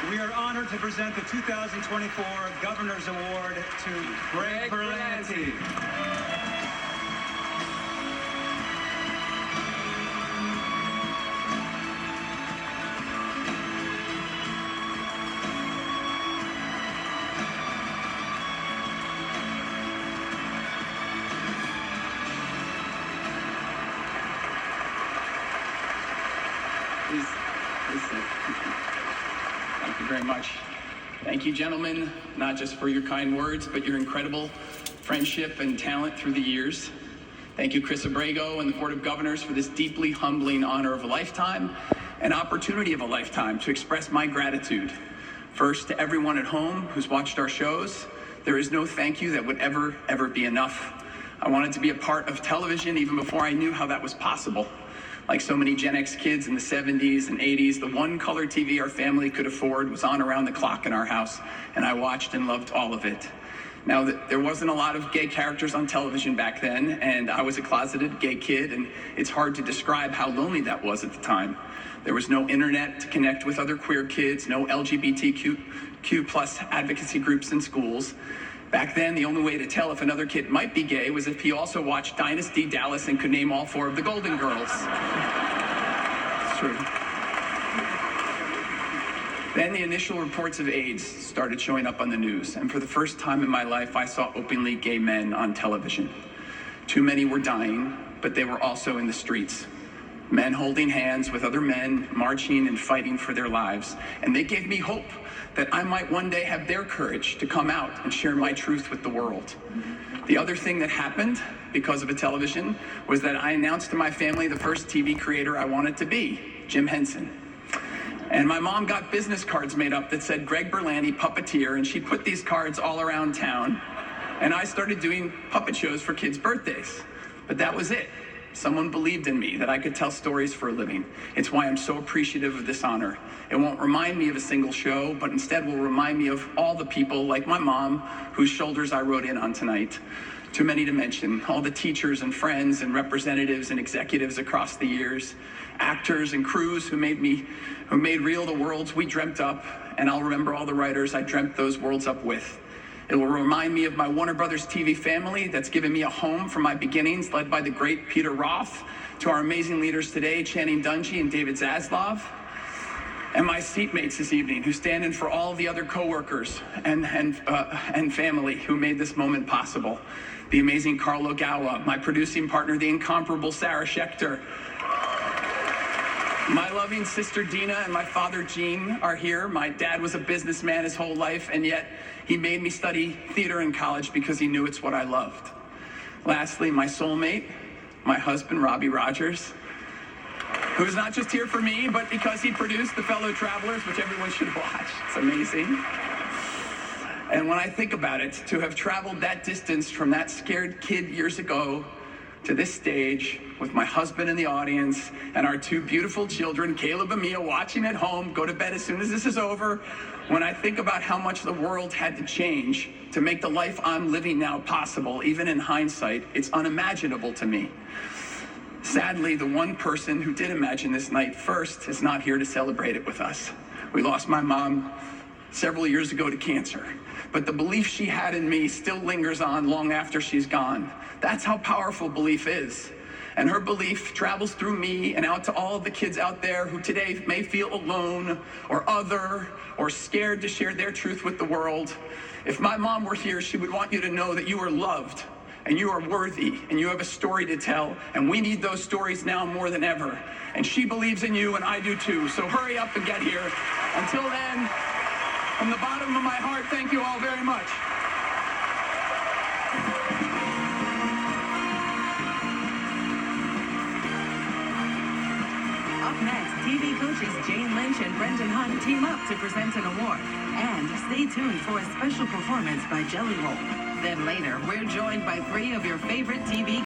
We are honored to present the 2024 Governor's Award to Greg Berlanti. Thank you very much. Thank you, gentlemen, not just for your kind words, but your incredible friendship and talent through the years. Thank you, Chris Abrego and the Board of Governors, for this deeply humbling honor of a lifetime and opportunity of a lifetime to express my gratitude. First, to everyone at home who's watched our shows, there is no thank you that would ever be enough. I wanted to be a part of television even before I knew how that was possible. Like so many Gen X kids in the 70s and 80s, the one color TV our family could afford was on around the clock in our house, and I watched and loved all of it. Now, there wasn't a lot of gay characters on television back then, and I was a closeted gay kid, and it's hard to describe how lonely that was at the time. There was no internet to connect with other queer kids, no LGBTQ plus advocacy groups in schools. Back then, the only way to tell if another kid might be gay was if he also watched Dynasty, Dallas, and could name all 4 of the Golden Girls. It's true. Then the initial reports of AIDS started showing up on the news, and for the first time in my life, I saw openly gay men on television. Too many were dying, but they were also in the streets. Men holding hands with other men, marching and fighting for their lives. And they gave me hope that I might one day have their courage to come out and share my truth with the world. The other thing that happened because of a television was that I announced to my family the first TV creator I wanted to be, Jim Henson. And my mom got business cards made up that said Greg Berlanti, puppeteer, and she put these cards all around town. And I started doing puppet shows for kids' birthdays. But that was it. Someone believed in me, that I could tell stories for a living. It's why I'm so appreciative of this honor. It won't remind me of a single show, but instead will remind me of all the people, like my mom, whose shoulders I rode in on tonight. Too many to mention. All the teachers and friends and representatives and executives across the years, actors and crews who made real the worlds we dreamt up, and I'll remember all the writers I dreamt those worlds up with. It will remind me of my Warner Brothers TV family that's given me a home from my beginnings, led by the great Peter Roth, to our amazing leaders today, Channing Dungey and David Zaslav, and my seatmates this evening, who stand in for all the other coworkers and family who made this moment possible. The amazing Carlo Gawa, my producing partner, the incomparable Sarah Schechter, my loving sister Dina and my father Gene are here. My dad was a businessman his whole life, and yet he made me study theater in college because he knew it's what I loved. Lastly, my soulmate, my husband, Robbie Rogers, who's not just here for me, but because he produced The Fellow Travelers, which everyone should watch. It's amazing. And when I think about it, to have traveled that distance from that scared kid years ago to this stage with my husband in the audience and our 2 beautiful children, Caleb and Mia, watching at home, go to bed as soon as this is over. When I think about how much the world had to change to make the life I'm living now possible, even in hindsight, it's unimaginable to me. Sadly, the one person who did imagine this night first is not here to celebrate it with us. We lost my mom several years ago to cancer, but the belief she had in me still lingers on long after she's gone. That's how powerful belief is. And her belief travels through me and out to all of the kids out there who today may feel alone or other or scared to share their truth with the world. If my mom were here, she would want you to know that you are loved and you are worthy and you have a story to tell, and we need those stories now more than ever. And she believes in you, and I do too. So hurry up and get here. Until then, from the bottom of my heart, thank you all very much. Up next, TV coaches Jane Lynch and Brendan Hunt team up to present an award. And stay tuned for a special performance by Jelly Roll. Then later, we're joined by 3 of your favorite TV